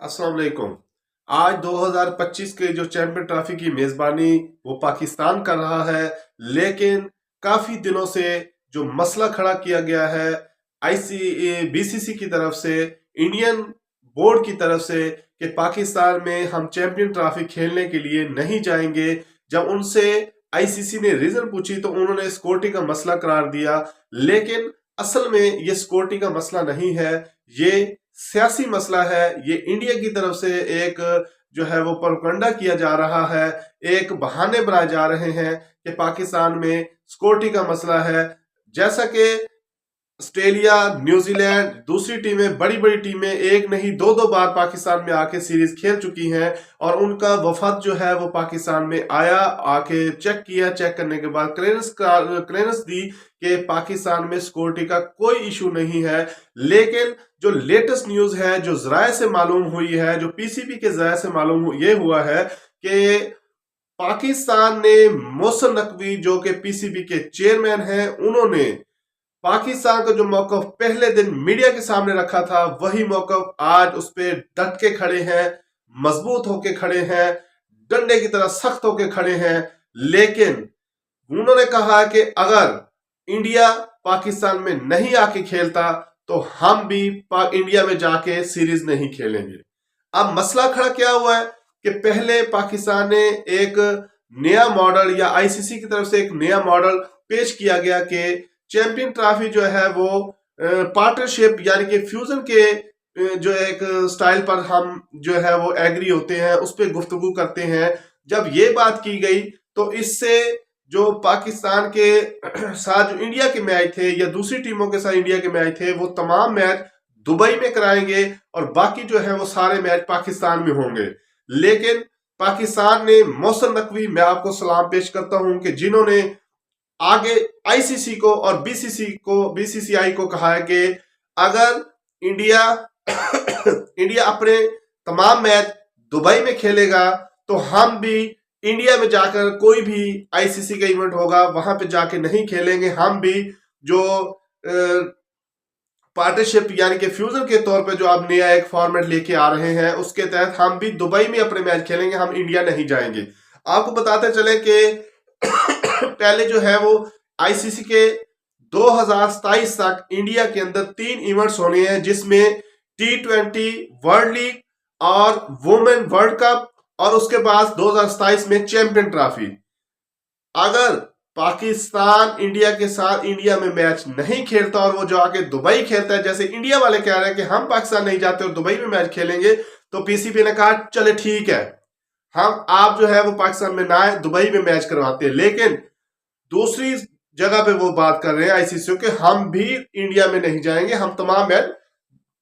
अस्सलाम वालेकुम। आज 2025 के जो चैंपियन ट्रॉफी की मेजबानी वो पाकिस्तान कर रहा है, लेकिन काफी दिनों से जो मसला खड़ा किया गया है बीसीसी की तरफ से, इंडियन बोर्ड की तरफ से कि पाकिस्तान में हम चैंपियन ट्रॉफी खेलने के लिए नहीं जाएंगे। जब उनसे आईसीसी ने रीजन पूछी तो उन्होंने सिक्योरिटी का मसला करार दिया, लेकिन असल में ये सिक्योरिटी का मसला नहीं है, ये सियासी मसला है। ये इंडिया की तरफ से एक जो है वो प्रोपेगेंडा किया जा रहा है, एक बहाने बनाए जा रहे हैं कि पाकिस्तान में सिक्योरिटी का मसला है। जैसा कि ऑस्ट्रेलिया, न्यूजीलैंड, दूसरी टीमें, बड़ी बड़ी टीमें एक नहीं दो दो बार पाकिस्तान में आके सीरीज खेल चुकी हैं और उनका वफद जो है वो पाकिस्तान में आया, आके चेक किया, चेक करने के बाद क्लियरेंस दी कि पाकिस्तान में सिक्योरिटी का कोई इशू नहीं है। लेकिन जो लेटेस्ट न्यूज है, जो जराये से मालूम हुई है, जो पीसीबी के जराये से मालूम ये हुआ है कि पाकिस्तान ने मोहसिन नकवी जो कि पीसीबी के चेयरमैन हैं, उन्होंने पाकिस्तान का जो मौकफ पहले दिन मीडिया के सामने रखा था, वही मौकफ आज उस पर डट के खड़े हैं, मजबूत होके खड़े हैं, डंडे की तरह सख्त होके खड़े हैं। लेकिन उन्होंने कहा कि अगर इंडिया पाकिस्तान में नहीं आके खेलता तो हम भी इंडिया में जाके सीरीज नहीं खेलेंगे। अब मसला खड़ा क्या हुआ है कि पहले पाकिस्तान ने एक नया मॉडल, या आईसीसी की तरफ से एक नया मॉडल पेश किया गया कि चैंपियन ट्रॉफी जो है वो पार्टनरशिप यानी कि फ्यूजन के जो एक स्टाइल पर हम जो है वो एग्री होते हैं, उस पर गुफ्तगू करते हैं। जब ये बात की गई तो इससे जो पाकिस्तान के साथ जो इंडिया के मैच थे या दूसरी टीमों के साथ इंडिया के मैच थे, वो तमाम मैच दुबई में कराएंगे और बाकी जो है वो सारे मैच पाकिस्तान में होंगे। लेकिन पाकिस्तान ने मोहसिन नकवी, मैं आपको सलाम पेश करता हूं कि जिन्होंने आगे आईसीसी को और बीसीसीआई को कहा है कि अगर इंडिया इंडिया अपने तमाम मैच दुबई में खेलेगा तो हम भी इंडिया में जाकर कोई भी आईसीसी का इवेंट होगा वहां पे जाके नहीं खेलेंगे। हम भी जो पार्टनरशिप यानी कि फ्यूजन के तौर पे जो आप नया एक फॉर्मेट लेके आ रहे हैं, उसके तहत हम भी दुबई में अपने मैच खेलेंगे, हम इंडिया नहीं जाएंगे। आपको बताते चले कि पहले जो है वो आईसीसी के 2027 तक इंडिया के अंदर 3 इवेंट्स होने हैं, जिसमें T20 वर्ल्ड लीग और वुमेन वर्ल्ड कप, और उसके बाद 2027 में चैंपियन ट्रॉफी। अगर पाकिस्तान इंडिया के साथ इंडिया में मैच नहीं खेलता और वो जो आके दुबई खेलता है, जैसे इंडिया वाले कह रहे हैं कि हम पाकिस्तान नहीं जाते और दुबई में मैच खेलेंगे, तो पीसीबी ने कहा चले ठीक है, हम आप जो है वो पाकिस्तान में ना आए, दुबई में मैच करवाते हैं। लेकिन दूसरी जगह पे वो बात कर रहे हैं आईसीसी कि हम भी इंडिया में नहीं जाएंगे, हम तमाम मैच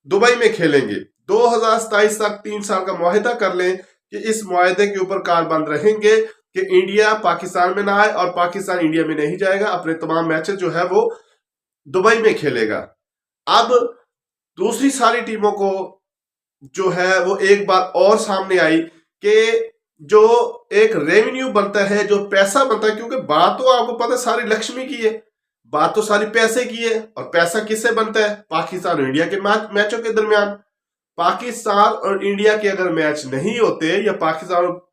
दुबई में खेलेंगे। 2027 तक 3 साल का मुआहिदा कर लें कि इस मुआहिदे के ऊपर कारबंद रहेंगे कि इंडिया पाकिस्तान में ना आए और पाकिस्तान इंडिया में नहीं जाएगा, अपने तमाम मैचेस जो है वो दुबई में खेलेगा। अब दूसरी सारी टीमों को जो है वो एक बात और सामने आई कि जो एक रेवेन्यू बनता है, जो पैसा बनता है, क्योंकि बात तो आपको पता है सारी लक्ष्मी की है, बात तो सारी पैसे की है, और पैसा किससे बनता है? पाकिस्तान और इंडिया के मैचों के दरमियान। पाकिस्तान और इंडिया के अगर मैच नहीं होते या पाकिस्तान और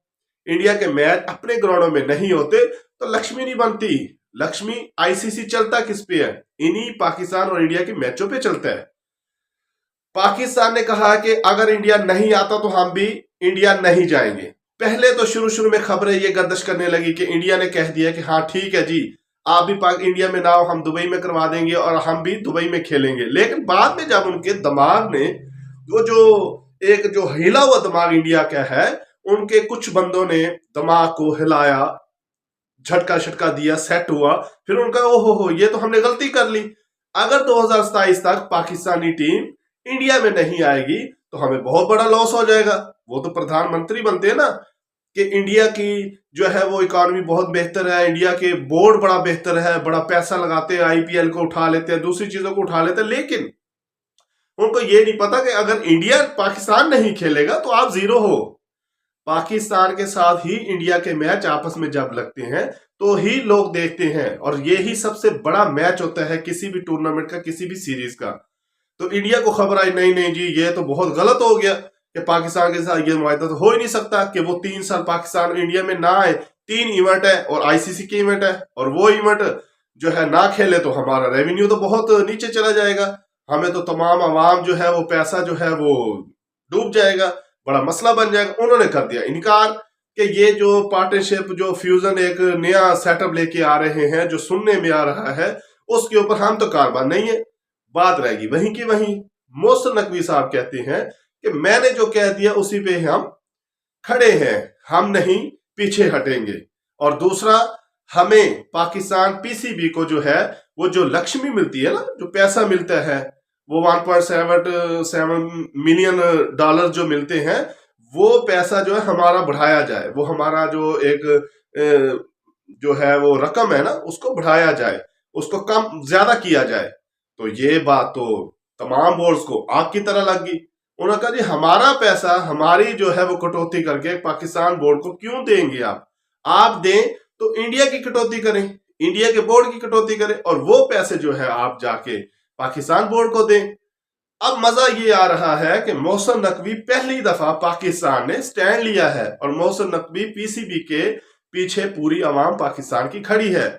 इंडिया के मैच अपने ग्राउंडों में नहीं होते तो लक्ष्मी नहीं बनती। लक्ष्मी आईसीसी चलता किस पे है? इन्हीं पाकिस्तान और इंडिया के मैचों पे चलता है। पाकिस्तान ने कहा कि अगर इंडिया नहीं आता तो हम भी इंडिया नहीं जाएंगे। पहले तो शुरू में खबरें ये गर्दिश करने लगी कि इंडिया ने कह दिया कि हाँ ठीक है जी, आप भी इंडिया में ना हो, हम दुबई में करवा देंगे और हम भी दुबई में खेलेंगे। लेकिन बाद में जब उनके दिमाग ने वो जो हिला हुआ दिमाग इंडिया का है, उनके कुछ बंदों ने दिमाग को हिलाया, झटका छटका दिया, सेट हुआ, फिर उनका ओहो ये तो हमने गलती कर ली। अगर 2027 तक पाकिस्तानी टीम इंडिया में नहीं आएगी तो हमें बहुत बड़ा लॉस हो जाएगा। वो तो प्रधानमंत्री बनते हैं ना कि इंडिया की जो है वो इकोनॉमी बहुत बेहतर है, इंडिया के बोर्ड बड़ा बेहतर है, बड़ा पैसा लगाते हैं, आईपीएल को उठा लेते हैं, दूसरी चीजों को उठा लेते हैं। लेकिन उनको ये नहीं पता कि अगर इंडिया पाकिस्तान नहीं खेलेगा तो आप जीरो हो। पाकिस्तान के साथ ही इंडिया के मैच आपस में जब लगते हैं तो ही लोग देखते हैं, और ये ही सबसे बड़ा मैच होता है किसी भी टूर्नामेंट का, किसी भी सीरीज का। तो इंडिया को खबर आई नहीं नहीं जी ये तो बहुत गलत हो गया कि पाकिस्तान के साथ ये मुआहदा तो हो ही नहीं सकता कि वो 3 साल पाकिस्तान इंडिया में ना आए। 3 इवेंट है और आईसीसी के इवेंट है, और वो इवेंट जो है ना खेले तो हमारा रेवेन्यू तो बहुत नीचे चला जाएगा, हमें तो तमाम आवाम जो है वो पैसा जो है वो डूब जाएगा, बड़ा मसला बन जाएगा। उन्होंने कर दिया इनकार कि ये जो पार्टनरशिप जो फ्यूजन एक नया सेटअप लेके आ रहे हैं, जो सुनने में आ रहा है, उसके ऊपर हम तो कारबार नहीं है, बात रहेगी वहीं की वहीं। मोहसिन नकवी साहब कहते हैं कि मैंने जो कह दिया उसी पे हम खड़े हैं, हम नहीं पीछे हटेंगे। और दूसरा, हमें पाकिस्तान पीसीबी को जो है वो जो लक्ष्मी मिलती है ना, जो पैसा मिलता है वो 1.7 मिलियन डॉलर जो मिलते हैं, वो पैसा जो है हमारा बढ़ाया जाए, वो हमारा जो एक जो है वो रकम है ना उसको बढ़ाया जाए, उसको कम ज्यादा किया जाए। तो ये बात तो तमाम बोर्ड्स को आग की तरह लग गई। उन्होंने कहा जी हमारा पैसा हमारी जो है वो कटौती करके पाकिस्तान बोर्ड को क्यों देंगे आप दें तो इंडिया की कटौती करें, इंडिया के बोर्ड की कटौती करें, और वो पैसे जो है आप जाके पाकिस्तान बोर्ड को दें। अब मजा ये आ रहा है कि मोहसिन नकवी पहली दफा पाकिस्तान ने स्टैंड लिया है, और मोहसिन नकवी पीसीबी के पीछे पूरी अवाम पाकिस्तान की खड़ी है।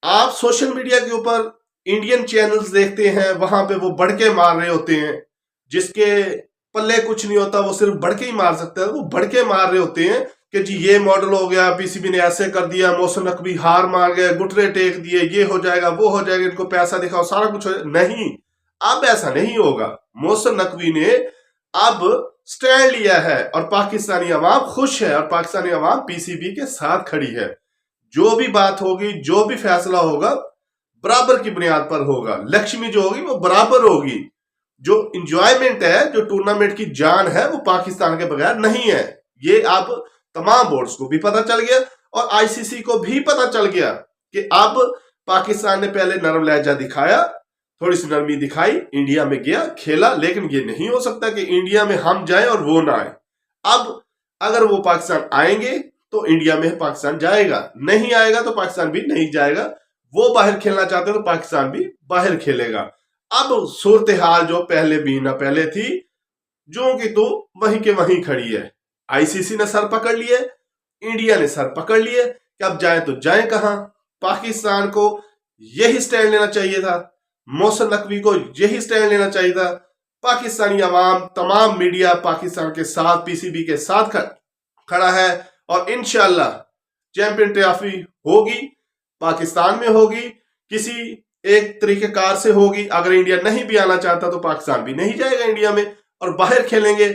आप सोशल मीडिया के ऊपर इंडियन चैनल्स देखते हैं, वहां पे वो बढ़के मार रहे होते हैं, जिसके पल्ले कुछ नहीं होता वो सिर्फ बढ़के ही मार सकता है, वो बढ़के मार रहे होते हैं कि जी ये मॉडल हो गया, पीसीबी ने ऐसे कर दिया, मोहसिन नकवी हार मार गए, घुटने टेक दिए, ये हो जाएगा वो हो जाएगा, इनको पैसा दिखाओ, सारा कुछ हो नहीं। अब ऐसा नहीं होगा। मोहसिन नकवी ने अब स्टैंड लिया है और पाकिस्तानी अवाम खुश है, और पाकिस्तानी अवाम पीसीबी के साथ खड़ी है। जो भी बात होगी, जो भी फैसला होगा, बराबर की बुनियाद पर होगा। लक्ष्मी जो होगी वो बराबर होगी। जो इंजॉयमेंट है, जो टूर्नामेंट की जान है, वो पाकिस्तान के बगैर नहीं है। ये अब तमाम बोर्ड्स को भी पता चल गया और आईसीसी को भी पता चल गया कि अब पाकिस्तान ने पहले नरम लहजा दिखाया, थोड़ी सी नरमी दिखाई, इंडिया में गया खेला, लेकिन ये नहीं हो सकता कि इंडिया में हम जाएं और वो ना आए। अब अगर वो पाकिस्तान आएंगे तो इंडिया में पाकिस्तान जाएगा, नहीं आएगा तो पाकिस्तान भी नहीं जाएगा। वो बाहर खेलना चाहते हो तो पाकिस्तान भी बाहर खेलेगा। अब सूरत हाल जो पहले भी ना पहले थी, जो कि तो वहीं के वहीं खड़ी है। आईसीसी ने सर पकड़ लिए, इंडिया ने सर पकड़ लिए कि अब जाए तो जाए कहां। पाकिस्तान को यही स्टैंड लेना चाहिए था, मोहसिन नकवी को यही स्टैंड लेना चाहिए था। पाकिस्तानी अवाम, तमाम मीडिया पाकिस्तान के साथ, पीसीबी के साथ खड़ा है, और इंशाल्लाह चैंपियन ट्रॉफी होगी, पाकिस्तान में होगी, किसी एक तरीकेकार से होगी। अगर इंडिया नहीं भी आना चाहता तो पाकिस्तान भी नहीं जाएगा इंडिया में, और बाहर खेलेंगे।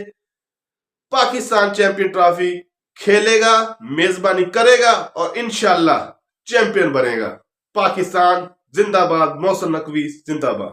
पाकिस्तान चैंपियन ट्रॉफी खेलेगा, मेजबानी करेगा, और इंशाल्लाह चैंपियन बनेगा। पाकिस्तान जिंदाबाद, मोहसिन नकवी जिंदाबाद।